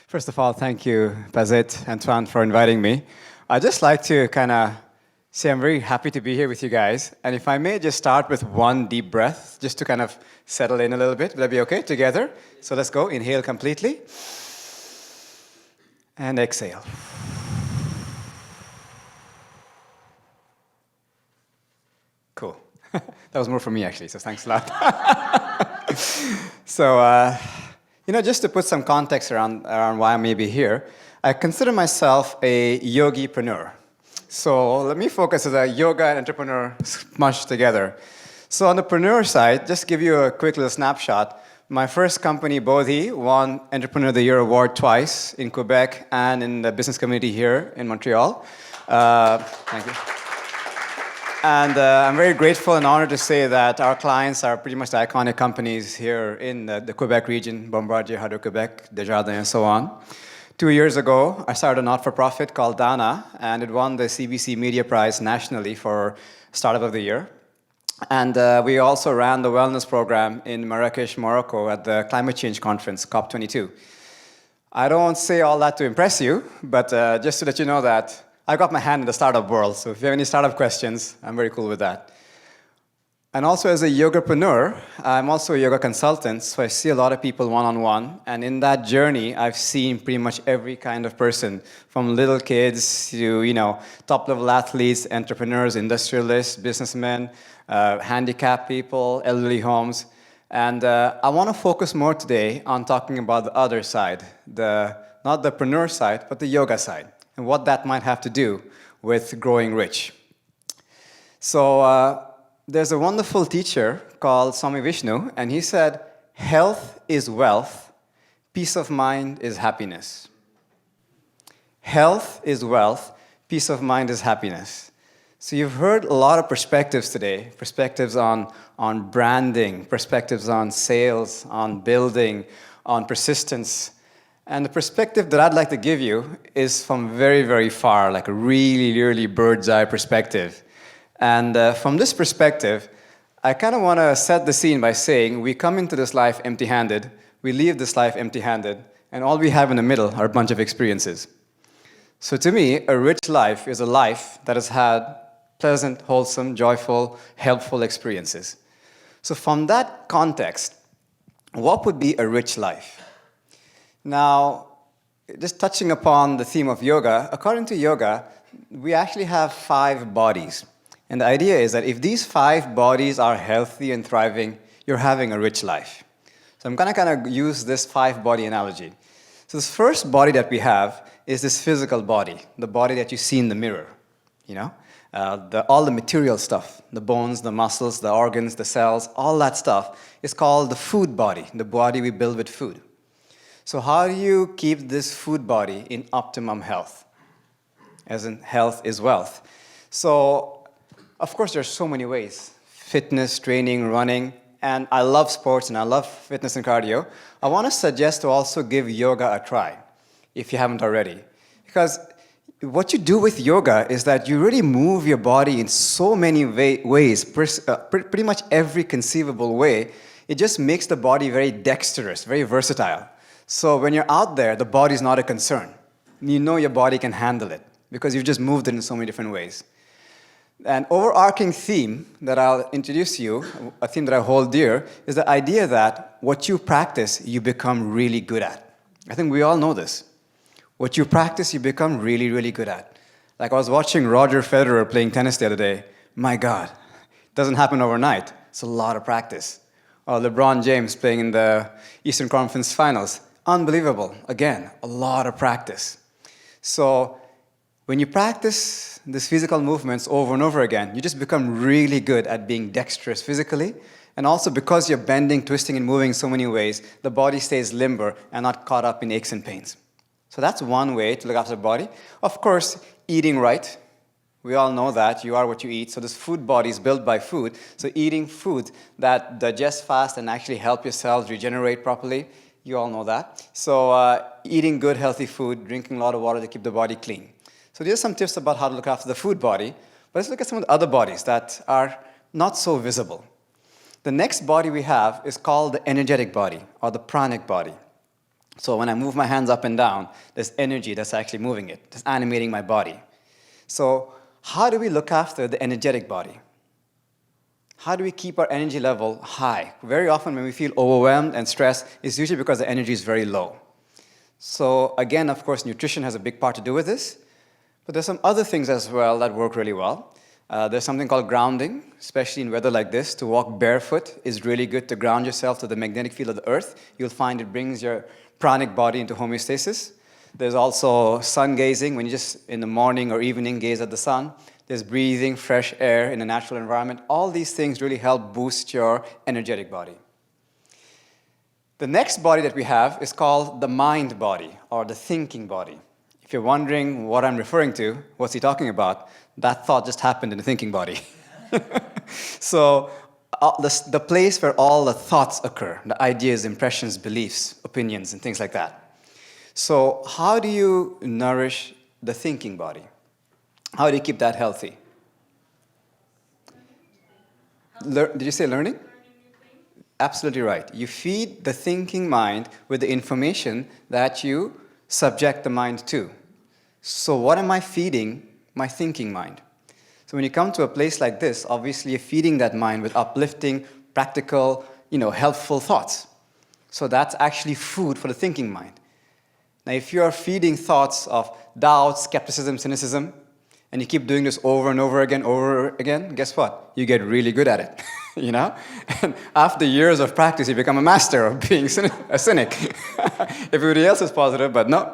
First of all, thank you, Pazit and Tuan, for inviting me. I'd just like to kind of say I'm very happy to be here with you guys. And if I may just start with one deep breath, just to kind of settle in a little bit. Will that be okay together? So let's go. Inhale completely. And exhale. Cool. That was more for me, actually, so thanks a lot. So, just to put some context around why I may be here, I consider myself a yogi-preneur. So let me focus as a yoga and entrepreneur smushed together. So on the preneur side, just give you a quick little snapshot. My first company, BODHI, won Entrepreneur of the Year award twice in Quebec and in the business community here in Montreal. Thank you. And I'm very grateful and honored to say that our clients are pretty much the iconic companies here in the Quebec region, Bombardier, Hydro-Quebec, Desjardins, and so on. 2 years ago, I started a not-for-profit called daana, and it won the CBC Media Prize nationally for Startup of the Year. And we also ran the wellness program in Marrakesh, Morocco at the Climate Change Conference, COP22. I don't say all that to impress you, but just to let you know that I got my hand in the startup world, so if you have any startup questions, I'm very cool with that. And also as a yogapreneur, I'm also a yoga consultant, so I see a lot of people one-on-one, and in that journey, I've seen pretty much every kind of person, from little kids to, top-level athletes, entrepreneurs, industrialists, businessmen, handicapped people, elderly homes. And I want to focus more today on talking about the other side, not the preneur side, but the yoga side, and what that might have to do with growing rich. So there's a wonderful teacher called Swami Vishnu, and he said, health is wealth, peace of mind is happiness. Health is wealth, peace of mind is happiness. So you've heard a lot of perspectives today, perspectives on branding, perspectives on sales, on building, on persistence. And the perspective that I'd like to give you is from very, very far, like a really, really bird's eye perspective. And from this perspective, I kind of want to set the scene by saying we come into this life empty-handed, we leave this life empty-handed, and all we have in the middle are a bunch of experiences. So to me, a rich life is a life that has had pleasant, wholesome, joyful, helpful experiences. So from that context, what would be a rich life? Now, just touching upon the theme of yoga, according to yoga, we actually have 5 bodies. And the idea is that if these 5 bodies are healthy and thriving, you're having a rich life. So I'm going to kind of use this 5-body analogy. So this first body that we have is this physical body, the body that you see in the mirror, all the material stuff, the bones, the muscles, the organs, the cells, all that stuff is called the food body, the body we build with food. So how do you keep this food body in optimum health? As in, health is wealth. So, of course, there's so many ways. Fitness, training, running, and I love sports and I love fitness and cardio. I want to suggest to also give yoga a try, if you haven't already. Because what you do with yoga is that you really move your body in so many ways, pretty much every conceivable way. It just makes the body very dexterous, very versatile. So when you're out there, the body's not a concern. You know your body can handle it because you've just moved it in so many different ways. An overarching theme that I'll introduce to you, a theme that I hold dear, is the idea that what you practice, you become really good at. I think we all know this. What you practice, you become really, really good at. Like I was watching Roger Federer playing tennis the other day. My God, it doesn't happen overnight. It's a lot of practice. Or LeBron James playing in the Eastern Conference Finals. Unbelievable. Again, a lot of practice. So when you practice these physical movements over and over again, you just become really good at being dexterous physically. And also because you're bending, twisting, and moving in so many ways, the body stays limber and not caught up in aches and pains. So that's one way to look after the body. Of course, eating right. We all know that. You are what you eat. So this food body is built by food. So eating food that digests fast and actually help your cells regenerate properly. You all know that. So eating good, healthy food, drinking a lot of water to keep the body clean. So these are some tips about how to look after the food body. But let's look at some of the other bodies that are not so visible. The next body we have is called the energetic body or the pranic body. So when I move my hands up and down, there's energy that's actually moving it, that's animating my body. So how do we look after the energetic body? How do we keep our energy level high? Very often when we feel overwhelmed and stressed, it's usually because the energy is very low. So again, of course, nutrition has a big part to do with this, but there's some other things as well that work really well. There's something called grounding, especially in weather like this. To walk barefoot is really good to ground yourself to the magnetic field of the earth. You'll find it brings your pranic body into homeostasis. There's also sun gazing, when you just in the morning or evening gaze at the sun. There's breathing fresh air in a natural environment. All these things really help boost your energetic body. The next body that we have is called the mind body, or the thinking body. If you're wondering what I'm referring to, what's he talking about, that thought just happened in the thinking body. So the place where all the thoughts occur, the ideas, impressions, beliefs, opinions, and things like that. So how do you nourish the thinking body? How do you keep that healthy? Did you say learning? Absolutely right. You feed the thinking mind with the information that you subject the mind to. So what am I feeding my thinking mind? So when you come to a place like this, obviously you're feeding that mind with uplifting, practical, helpful thoughts. So that's actually food for the thinking mind. Now if you're feeding thoughts of doubt, skepticism, cynicism, and you keep doing this over and over again, guess what? You get really good at it, And after years of practice, you become a master of being a cynic. Everybody else is positive, but no,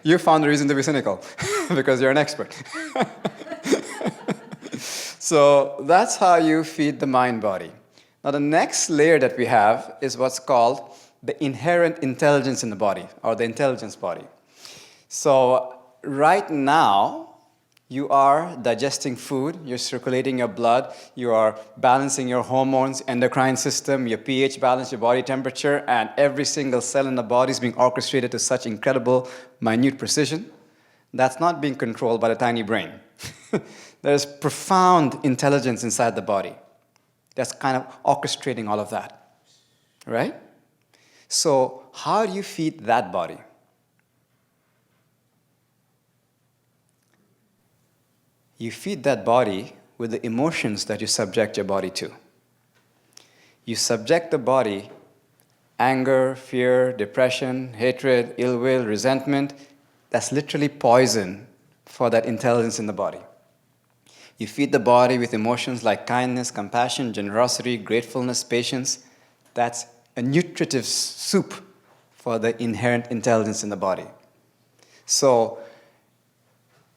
you found a reason to be cynical because you're an expert. So that's how you feed the mind body. Now the next layer that we have is what's called the inherent intelligence in the body, or the intelligence body. So right now, you are digesting food, you're circulating your blood, you are balancing your hormones, endocrine system, your pH balance, your body temperature, and every single cell in the body is being orchestrated to such incredible, minute precision. That's not being controlled by the tiny brain. There's profound intelligence inside the body that's kind of orchestrating all of that, right? So how do you feed that body? You feed that body with the emotions that you subject your body to. You subject the body anger, fear, depression, hatred, ill will, resentment. That's literally poison for that intelligence in the body. You feed the body with emotions like kindness, compassion, generosity, gratefulness, patience. That's a nutritive soup for the inherent intelligence in the body. So,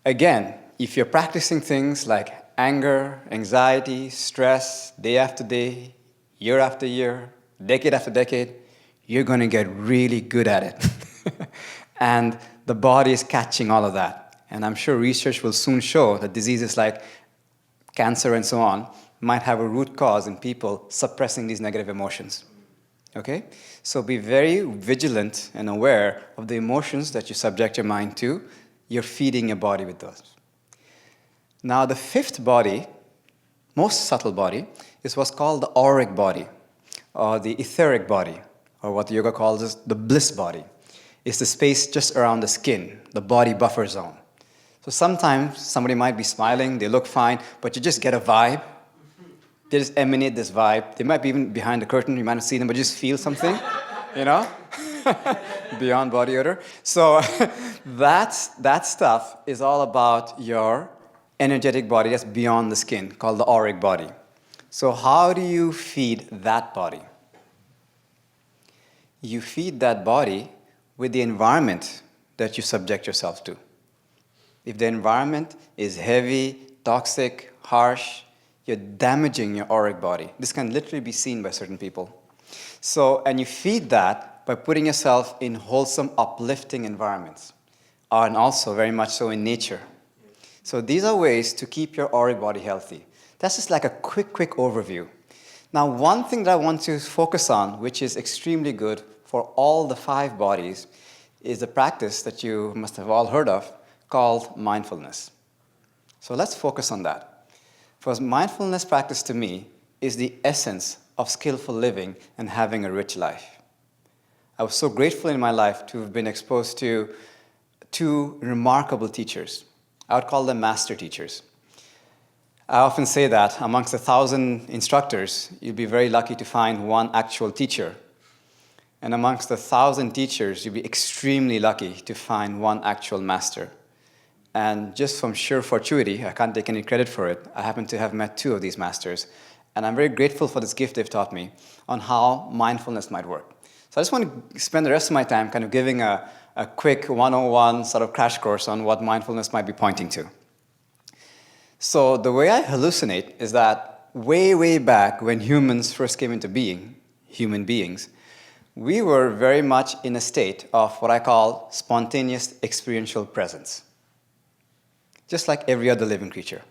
again, if you're practicing things like anger, anxiety, stress, day after day, year after year, decade after decade, you're going to get really good at it. And the body is catching all of that. And I'm sure research will soon show that diseases like cancer and so on might have a root cause in people suppressing these negative emotions. Okay? So be very vigilant and aware of the emotions that you subject your mind to. You're feeding your body with those. Now the fifth body, most subtle body, is what's called the auric body, or the etheric body, or what the yoga calls the bliss body. It's the space just around the skin, the body buffer zone. So sometimes somebody might be smiling, they look fine, but you just get a vibe. They just emanate this vibe. They might be even behind the curtain, you might not see them, but you just feel something, beyond body odor. So that stuff is all about your energetic body that's beyond the skin, called the auric body. So how do you feed that body? You feed that body with the environment that you subject yourself to. If the environment is heavy, toxic, harsh, you're damaging your auric body. This can literally be seen by certain people. So, and you feed that by putting yourself in wholesome, uplifting environments, and also very much so in nature. So these are ways to keep your auric body healthy. That's just like a quick overview. Now, one thing that I want to focus on, which is extremely good for all the 5 bodies, is a practice that you must have all heard of called mindfulness. So let's focus on that. Because mindfulness practice to me is the essence of skillful living and having a rich life. I was so grateful in my life to have been exposed to two remarkable teachers. I would call them master teachers. I often say that amongst 1,000 instructors, you'll be very lucky to find one actual teacher. And amongst 1,000 teachers, you'll be extremely lucky to find one actual master. And just from sheer fortuity, I can't take any credit for it, I happen to have met two of these masters. And I'm very grateful for this gift they've taught me on how mindfulness might work. So I just want to spend the rest of my time kind of giving a quick 101 sort of crash course on what mindfulness might be pointing to. So the way I hallucinate is that way, way back when humans first came into being, human beings, we were very much in a state of what I call spontaneous experiential presence. Just like every other living creature.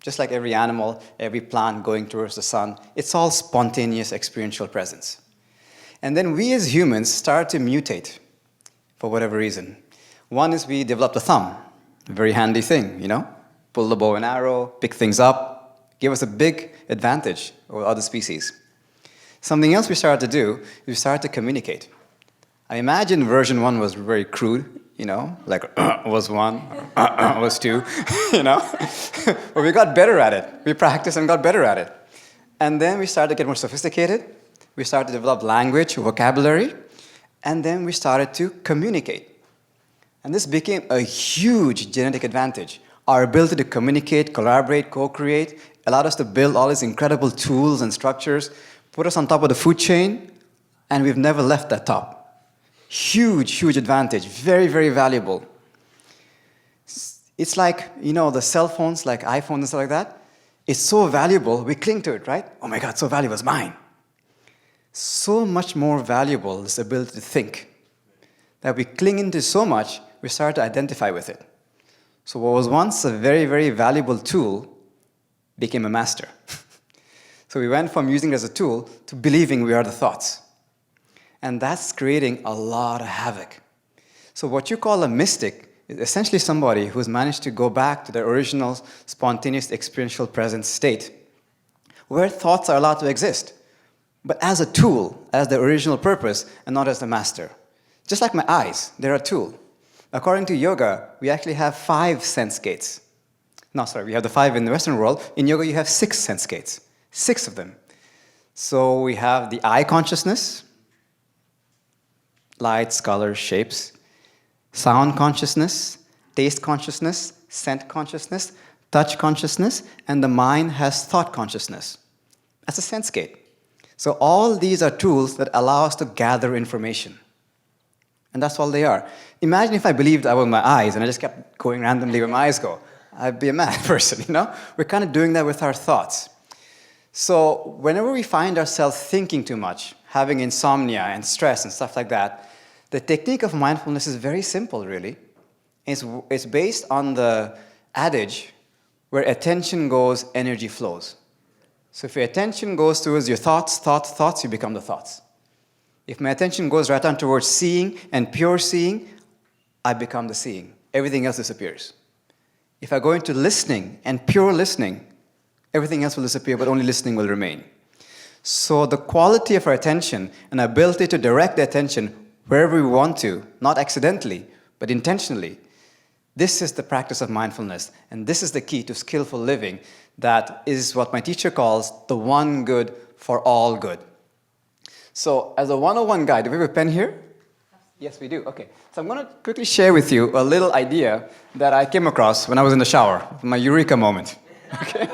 Just like every animal, every plant going towards the sun, it's all spontaneous experiential presence. And then we as humans start to mutate for whatever reason. One is we developed a thumb, a very handy thing, you know? Pull the bow and arrow, pick things up, give us a big advantage over other species. Something else we started to do is we started to communicate. I imagine version 1 was very crude, you know, like was 1, was 2, you know? But we got better at it. We practiced and got better at it. And then we started to get more sophisticated. We started to develop language, vocabulary, and then we started to communicate. And this became a huge genetic advantage. Our ability to communicate, collaborate, co-create allowed us to build all these incredible tools and structures, put us on top of the food chain, and we've never left that top. Huge, huge advantage. Very, very valuable. It's like, you know, the cell phones, like iPhones and stuff like that. It's so valuable, we cling to it, right? Oh my God, so valuable, it's mine. So much more valuable is the ability to think. That we cling into so much, we start to identify with it. So what was once a very, very valuable tool became a master. So we went from using it as a tool to believing we are the thoughts. And that's creating a lot of havoc. So what you call a mystic is essentially somebody who's managed to go back to their original spontaneous experiential presence state, where thoughts are allowed to exist, but as a tool, as the original purpose, and not as the master. Just like my eyes, they're a tool. According to yoga, we actually have 5 sense gates. No, sorry, we have the 5 in the Western world. In yoga, you have 6 sense gates, 6 of them. So we have the eye consciousness, lights, colors, shapes, sound consciousness, taste consciousness, scent consciousness, touch consciousness, and the mind has thought consciousness. That's a sense gate. So all these are tools that allow us to gather information. And that's all they are. Imagine if I believed I was my eyes and I just kept going randomly where my eyes go. I'd be a mad person, you know? We're kind of doing that with our thoughts. So whenever we find ourselves thinking too much, having insomnia and stress and stuff like that, the technique of mindfulness is very simple, really. It's based on the adage, where attention goes, energy flows. So if your attention goes towards your thoughts, you become the thoughts. If my attention goes right on towards seeing and pure seeing, I become the seeing. Everything else disappears. If I go into listening and pure listening, everything else will disappear, but only listening will remain. So the quality of our attention and ability to direct the attention wherever we want to, not accidentally, but intentionally, this is the practice of mindfulness. And this is the key to skillful living. That is what my teacher calls the one good for all good. So as a 101 guide, do we have a pen here? Yes, we do. Okay. So I'm going to quickly share with you a little idea that I came across when I was in the shower, my eureka moment. Okay.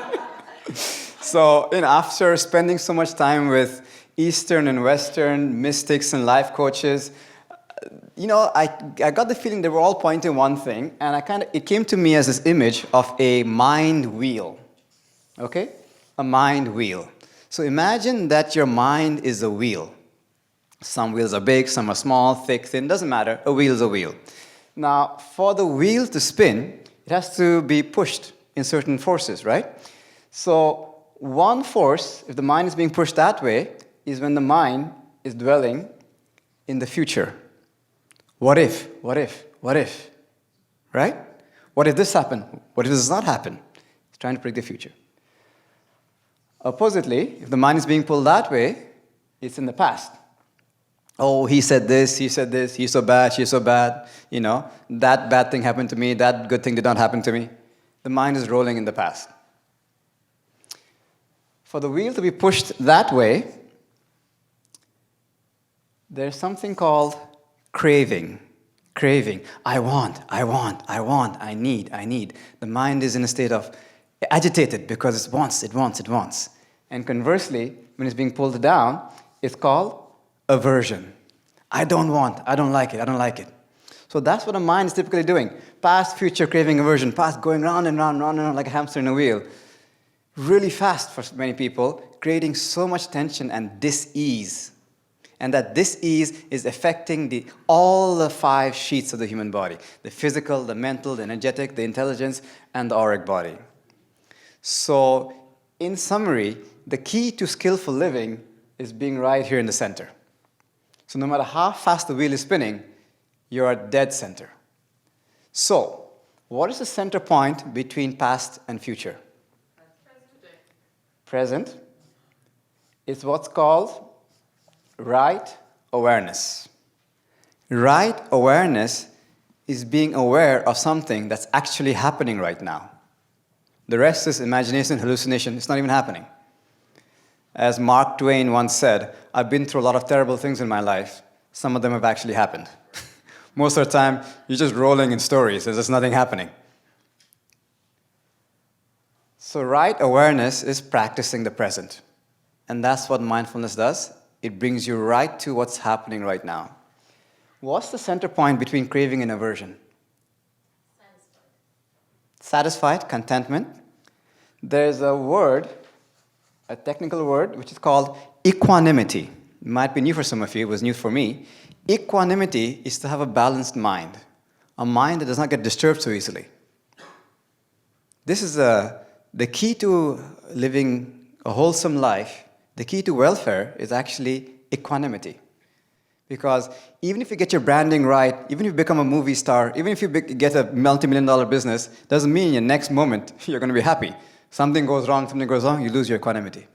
So, after spending so much time with Eastern and Western mystics and life coaches, I got the feeling they were all pointing one thing, and it came to me as this image of a mind wheel. Okay? A mind wheel. So imagine that your mind is a wheel. Some wheels are big, some are small, thick, thin, doesn't matter. A wheel is a wheel. Now, for the wheel to spin, it has to be pushed in certain forces, right? So one force, if the mind is being pushed that way, is when the mind is dwelling in the future. What if? What if? What if? Right? What if this happened? What if this does not happen? It's trying to predict the future. Oppositely, if the mind is being pulled that way, it's in the past. Oh, he said this, he's so bad, she's so bad. That bad thing happened to me, that good thing did not happen to me. The mind is rolling in the past. For the wheel to be pushed that way, there's something called craving. Craving. I want, I need. The mind is in a state of agitated because it wants. And conversely, when it's being pulled down, it's called aversion. I don't like it. So that's what the mind is typically doing. Past, future, craving, aversion. Past, going round and round like a hamster in a wheel. Really fast for many people, creating so much tension and dis-ease. And that dis-ease is affecting all the 5 sheets of the human body. The physical, the mental, the energetic, the intelligence, and the auric body. So, in summary, the key to skillful living is being right here in the center. So no matter how fast the wheel is spinning, you're at dead center. So, what is the center point between past and future? Present. It's what's called right awareness. Right awareness is being aware of something that's actually happening right now. The rest is imagination, hallucination. It's not even happening. As Mark Twain once said, I've been through a lot of terrible things in my life. Some of them have actually happened. Most of the time, you're just rolling in stories. There's just nothing happening. So right awareness is practicing the present. And that's what mindfulness does. It brings you right to what's happening right now. What's the center point between craving and aversion? Satisfied, contentment. There's a word, a technical word, which is called equanimity. It might be new for some of you, it was new for me. Equanimity is to have a balanced mind, a mind that does not get disturbed so easily. This is the key to living a wholesome life. The key to welfare is actually equanimity. Because even if you get your branding right, even if you become a movie star, even if you get a multi-million-dollar business, doesn't mean in the next moment you're going to be happy. Something goes wrong, you lose your equanimity.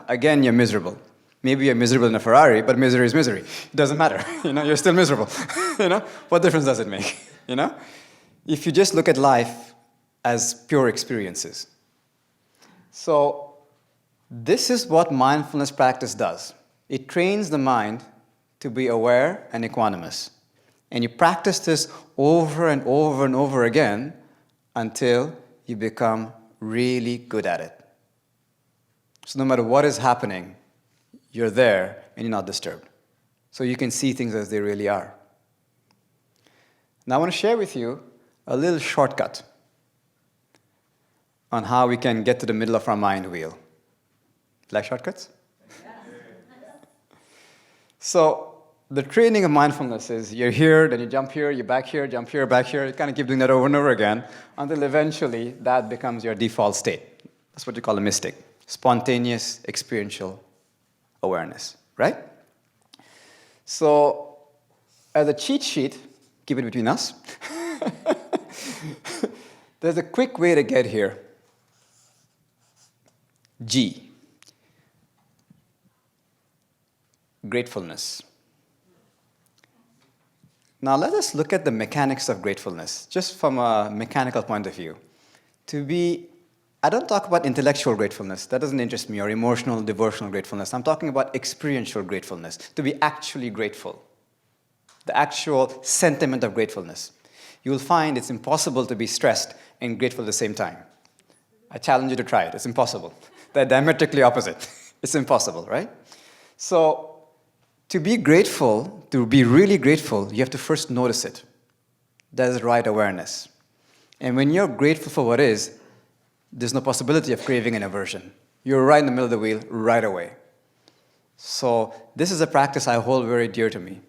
Again, you're miserable. Maybe you're miserable in a Ferrari, but misery is misery. It doesn't matter. You're still miserable. What difference does it make? If you just look at life as pure experiences. So, this is what mindfulness practice does. It trains the mind to be aware and equanimous. And you practice this over and over and over again until you become really good at it. So no matter what is happening, you're there and you're not disturbed. So you can see things as they really are. Now I want to share with you a little shortcut on how we can get to the middle of our mind wheel. Like shortcuts? So the training of mindfulness is you're here, then you jump here, you're back here, jump here, back here. You kind of keep doing that over and over again until eventually that becomes your default state. That's what you call a mystic. Spontaneous, experiential awareness, right? So as a cheat sheet, keep it between us, there's a quick way to get here. G. Gratefulness. Now let us look at the mechanics of gratefulness, just from a mechanical point of view. I don't talk about intellectual gratefulness, that doesn't interest me, or emotional, devotional gratefulness. I'm talking about experiential gratefulness, to be actually grateful. The actual sentiment of gratefulness. You will find it's impossible to be stressed and grateful at the same time. I challenge you to try it, it's impossible. They're diametrically opposite. It's impossible, right? So, to be grateful, to be really grateful, you have to first notice it. That is right awareness. And when you're grateful for what is, there's no possibility of craving and aversion. You're right in the middle of the wheel right away. So this is a practice I hold very dear to me.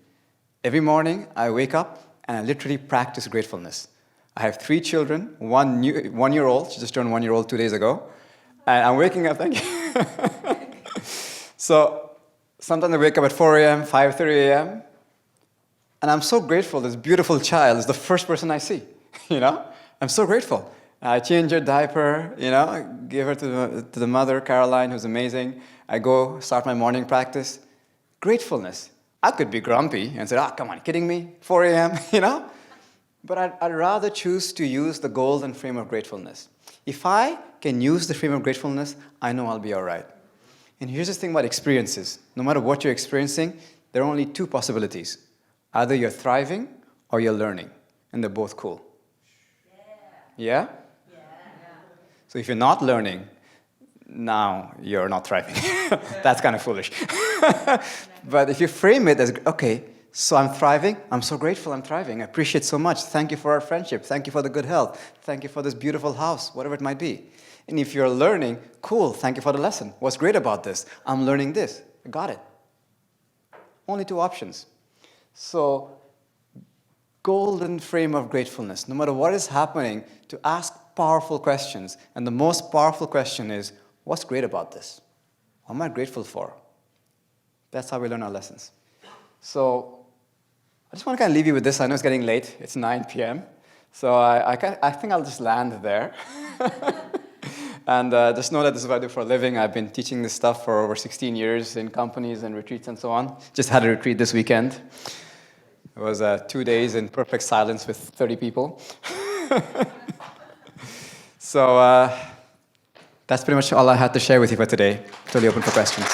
Every morning I wake up and I literally practice gratefulness. I have 3 children, one-year-old, she just turned 1 year old 2 days ago, and I'm waking up, thank you. So sometimes I wake up at 4 a.m., 5:30 a.m., and I'm so grateful. This beautiful child is the first person I see, I'm so grateful. I change her diaper, I give her to the mother, Caroline, who's amazing. I go start my morning practice. Gratefulness. I could be grumpy and say, come on, kidding me? 4 a.m., But I'd rather choose to use the golden frame of gratefulness. If I can use the frame of gratefulness, I know I'll be all right. And here's the thing about experiences. No matter what you're experiencing, there are only two possibilities. Either you're thriving or you're learning. And they're both cool. Yeah? Yeah? So if you're not learning, now you're not thriving. That's kind of foolish. But if you frame it as, okay, so I'm thriving. I'm so grateful I'm thriving. I appreciate so much. Thank you for our friendship. Thank you for the good health. Thank you for this beautiful house, whatever it might be. And if you're learning, cool, thank you for the lesson. What's great about this? I'm learning this. I got it. Only two options. So, golden frame of gratefulness. No matter what is happening, to ask powerful questions. And the most powerful question is, what's great about this? What am I grateful for? That's how we learn our lessons. So, I just want to kind of leave you with this. I know it's getting late. It's 9 p.m. So I think I'll just land there. And just know that this is what I do for a living. I've been teaching this stuff for over 16 years in companies and retreats and so on. Just had a retreat this weekend. It was 2 days in perfect silence with 30 people. So that's pretty much all I had to share with you for today. Totally open for questions.